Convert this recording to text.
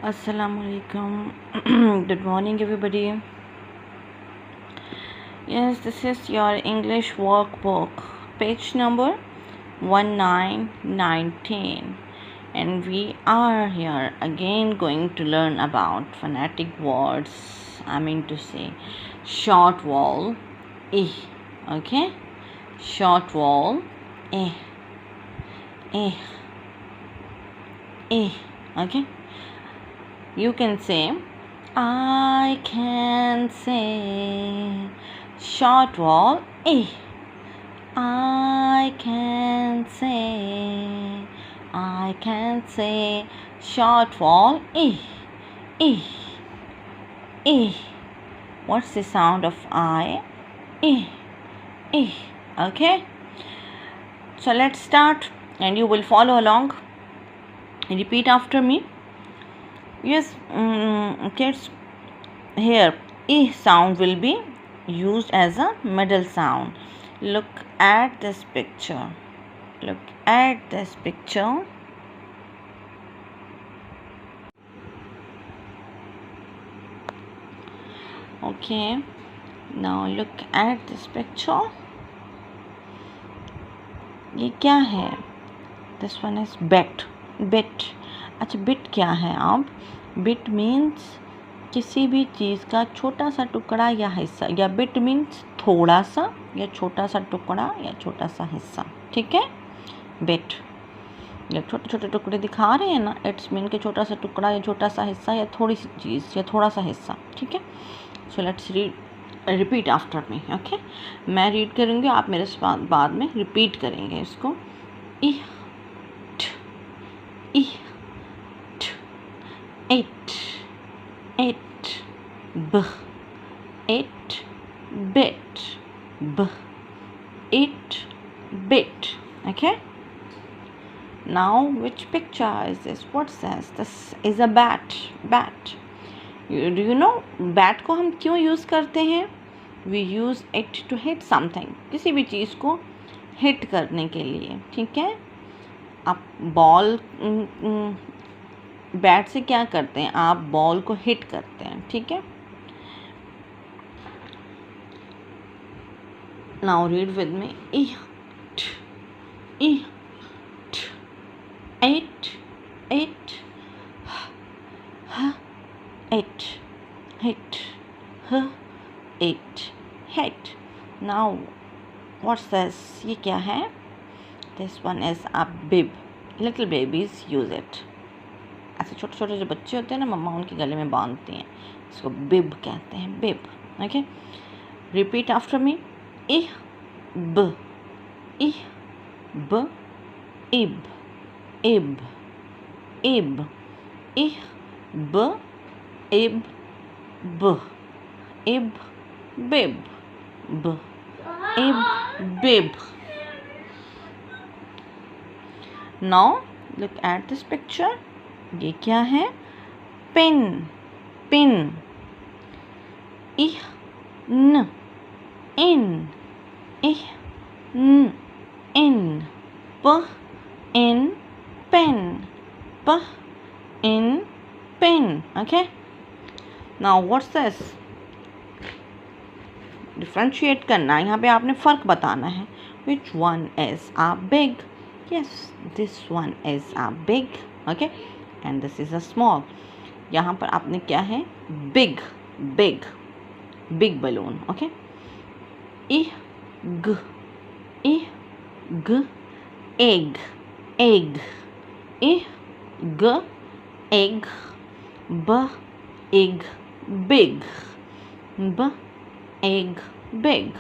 Assalamu alaikum. Good morning, everybody. Yes, this is your English workbook, page number 1919, and we are here again going to learn about phonetic words. I mean to say, short vowel, I. Okay, short vowel, I. Okay. You can say, I can say, short vowel, I can say, short vowel, What's the sound of I? Okay. So let's start, and you will follow along. Repeat after me. Yes, kids, here I sound will be used as a middle sound. Look at this picture. Okay, now look at this picture. ये क्या है? This one is bit. अच्छा, bit क्या है आप? Bit means किसी भी चीज़ का छोटा सा टुकड़ा या हिस्सा, या बिट मीन्स थोड़ा सा या छोटा सा टुकड़ा या छोटा सा हिस्सा. ठीक है, बिट या छोटे छोटे टुकड़े दिखा रहे हैं ना, इट्स मीन के छोटा सा टुकड़ा या छोटा सा हिस्सा या थोड़ी सी चीज़ या थोड़ा सा हिस्सा. ठीक है, so let's repeat after me. Okay, मैं रीड करूँगी, आप मेरे बाद में रिपीट करेंगे इसको. It b, it bit, b, it bit. Okay, now which picture is this? What's this? This is a bat. Do you know bat को हम क्यों यूज़ करते हैं? We use it to hit something. किसी भी चीज़ को हिट करने के लिए. ठीक है, आप बॉल बैट से क्या करते हैं? आप बॉल को हिट करते हैं. ठीक है, now read with me. It, it, hit. Now what's this? ये क्या है? This one is a bib. Little babies use it. ऐसे छोटे छोटे जो बच्चे होते हैं ना, मम्मा उनके गले में बांधती हैं, इसको बिब कहते हैं. Bib. Okay, repeat after me. इह ब, इब, इब, इब, इह ब, इब, ब, इब, बिब, ब, इब, बिब. Now look at this picture. ये क्या है? पेन. इह न, इन, इह न, इन, प इन पेन, प इन pen. Okay, now what's this? Differentiate करना है, यहाँ पे आपने फ़र्क बताना है. Which one is a big? Yes, this one is a big. Okay, and this is a small. यहाँ पर आपने क्या है? big balloon. Okay, ig, egg, ig, egg, big, b, egg, big.